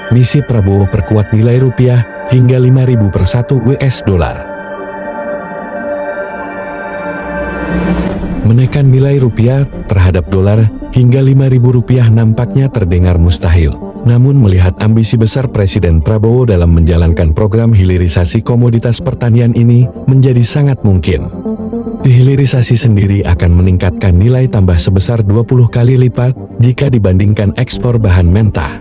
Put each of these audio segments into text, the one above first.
Misi Prabowo perkuat nilai rupiah hingga 5.000 per 1 US dollar. Menekan nilai rupiah terhadap dolar hingga 5.000 rupiah nampaknya terdengar mustahil. Namun melihat ambisi besar Presiden Prabowo dalam menjalankan program hilirisasi komoditas pertanian ini menjadi sangat mungkin. Hilirisasi sendiri akan meningkatkan nilai tambah sebesar 20 kali lipat jika dibandingkan ekspor bahan mentah.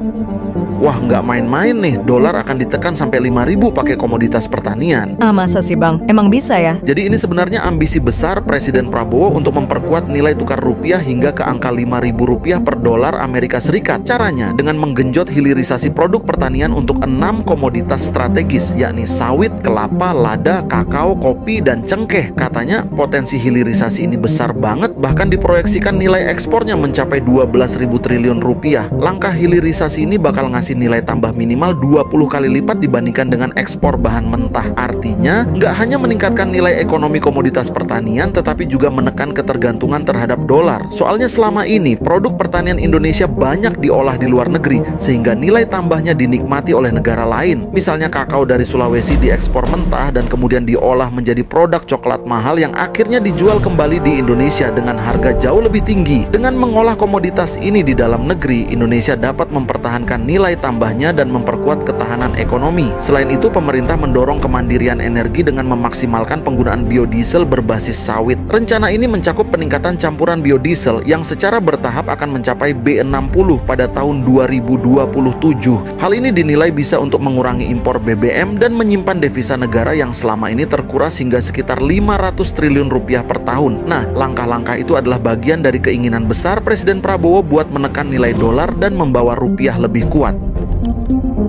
Wah, nggak main-main nih, dolar akan ditekan sampai 5.000 pakai komoditas pertanian. Masa sih bang? Emang bisa ya? Jadi ini sebenarnya ambisi besar Presiden Prabowo untuk memperkuat nilai tukar rupiah hingga ke angka 5.000 rupiah per dolar Amerika Serikat. Caranya dengan menggenjot hilirisasi produk pertanian untuk 6 komoditas strategis, yakni sawit, kelapa, lada, kakao, kopi, dan cengkeh. Katanya potensi hilirisasi ini besar banget, bahkan diproyeksikan nilai ekspornya mencapai 12.000 triliun rupiah. Langkah hilirisasi ini bakal ngasih nilai tambah minimal 20 kali lipat dibandingkan dengan ekspor bahan mentah. Artinya, nggak hanya meningkatkan nilai ekonomi komoditas pertanian, tetapi juga menekan ketergantungan terhadap dolar. Soalnya selama ini, produk pertanian Indonesia banyak diolah di luar negeri, sehingga nilai tambahnya dinikmati oleh negara lain. Misalnya kakao dari Sulawesi diekspor mentah dan kemudian diolah menjadi produk coklat mahal yang akhirnya dijual kembali di Indonesia dengan harga jauh lebih tinggi. Dengan mengolah komoditas ini di dalam negeri, Indonesia dapat mempertahankan nilai tambahnya dan memperkuat ketahanan ekonomi. Selain itu, pemerintah mendorong kemandirian energi dengan memaksimalkan penggunaan biodiesel berbasis sawit. Rencana ini mencakup peningkatan campuran biodiesel yang secara bertahap akan mencapai B60 pada tahun 2027. Hal ini dinilai bisa untuk mengurangi impor BBM dan menyimpan devisa negara yang selama ini terkuras hingga sekitar 500 triliun rupiah per tahun. Nah, langkah-langkah itu adalah bagian dari keinginan besar Presiden Prabowo buat menekan nilai dolar dan membawa rupiah lebih kuat.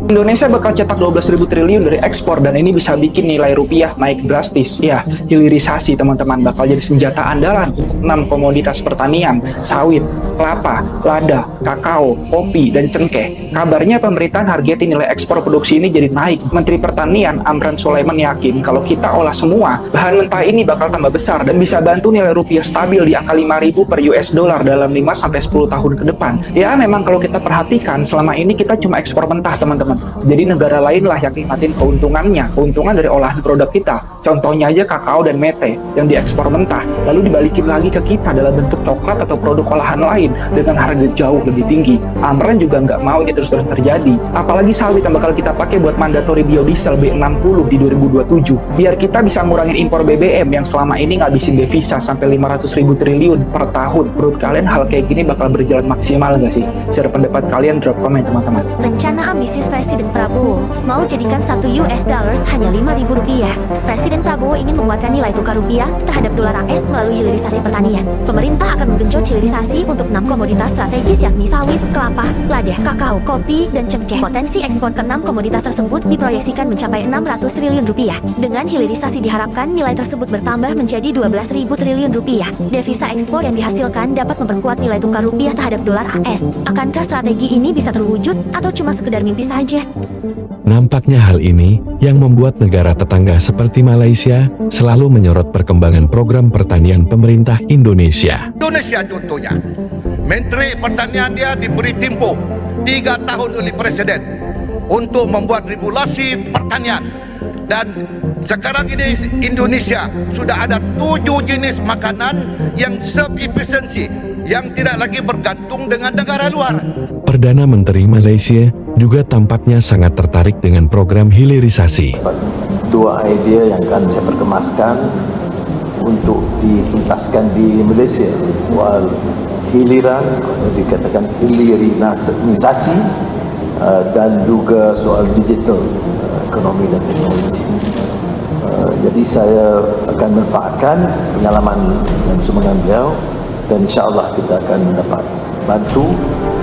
Indonesia bakal cetak 12.000 triliun dari ekspor dan ini bisa bikin nilai rupiah naik drastis. Ya, hilirisasi teman-teman bakal jadi senjata andalan untuk 6 komoditas pertanian, sawit, kelapa, lada, kakao, kopi, dan cengkeh. Kabarnya pemerintahan targetin nilai ekspor produksi ini jadi naik. Menteri Pertanian Amran Sulaiman yakin kalau kita olah semua, bahan mentah ini bakal tambah besar dan bisa bantu nilai rupiah stabil di angka 5.000 per US dollar dalam 5-10 tahun ke depan. Ya, memang kalau kita perhatikan selama ini kita cuma ekspor mentah teman-teman. Jadi negara lain lah yang nikmatin keuntungan dari olahan produk kita. Contohnya aja kakao dan mete yang diekspor mentah, lalu dibalikin lagi ke kita dalam bentuk coklat atau produk olahan lain dengan harga jauh lebih tinggi. Amran juga nggak mau ini terus terjadi. Apalagi sawit yang bakal kita pakai buat mandatory biodiesel B60 di 2027. Biar kita bisa ngurangin impor BBM yang selama ini ngabisin devisa sampai 500.000 triliun per tahun. Menurut kalian hal kayak gini bakal berjalan maksimal nggak sih? Share pendapat kalian, drop komen teman-teman. Rencana ambisius Presiden Prabowo mau jadikan 1 US dollars hanya 5.000 rupiah. Presiden Prabowo ingin menguatkan nilai tukar rupiah terhadap dolar AS melalui hilirisasi pertanian. Pemerintah akan menggenjot hilirisasi untuk 6 komoditas strategis yakni sawit, kelapa, lada, kakao, kopi, dan cengkeh. Potensi ekspor ke 6 komoditas tersebut diproyeksikan mencapai 600 triliun rupiah. Dengan hilirisasi diharapkan nilai tersebut bertambah menjadi 12.000 triliun rupiah. Devisa ekspor yang dihasilkan dapat memperkuat nilai tukar rupiah terhadap dolar AS. Akankah strategi ini bisa terwujud atau cuma sekedar mimpi saja? Nampaknya hal ini yang membuat negara tetangga seperti Malaysia selalu menyorot perkembangan program pertanian pemerintah Indonesia. Indonesia contohnya, Menteri Pertanian dia diberi tempoh 3 tahun oleh Presiden untuk membuat regulasi pertanian. Dan sekarang ini Indonesia sudah ada 7 jenis makanan yang self-efficiency, yang tidak lagi bergantung dengan negara luar. Perdana Menteri Malaysia juga tampaknya sangat tertarik dengan program hilirisasi. 2 idea yang akan saya perkemaskan untuk dituntaskan di Malaysia, soal hiliran atau dikatakan hilirisasi dan juga soal digital ekonomi dan teknologi. Jadi saya akan manfaatkan pengalaman dan sumbangan beliau dan insya-Allah kita akan dapat bantu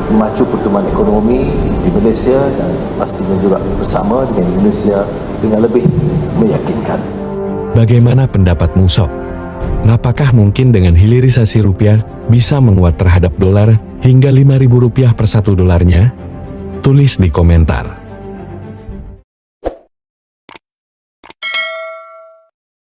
memacu pertumbuhan ekonomi di Malaysia dan pastinya juga bersama dengan Indonesia dengan lebih meyakinkan. Bagaimana pendapatmu Sob? Apakah mungkin dengan hilirisasi rupiah bisa menguat terhadap dolar hingga 5.000 rupiah per 1 dolarnya? Tulis di komentar.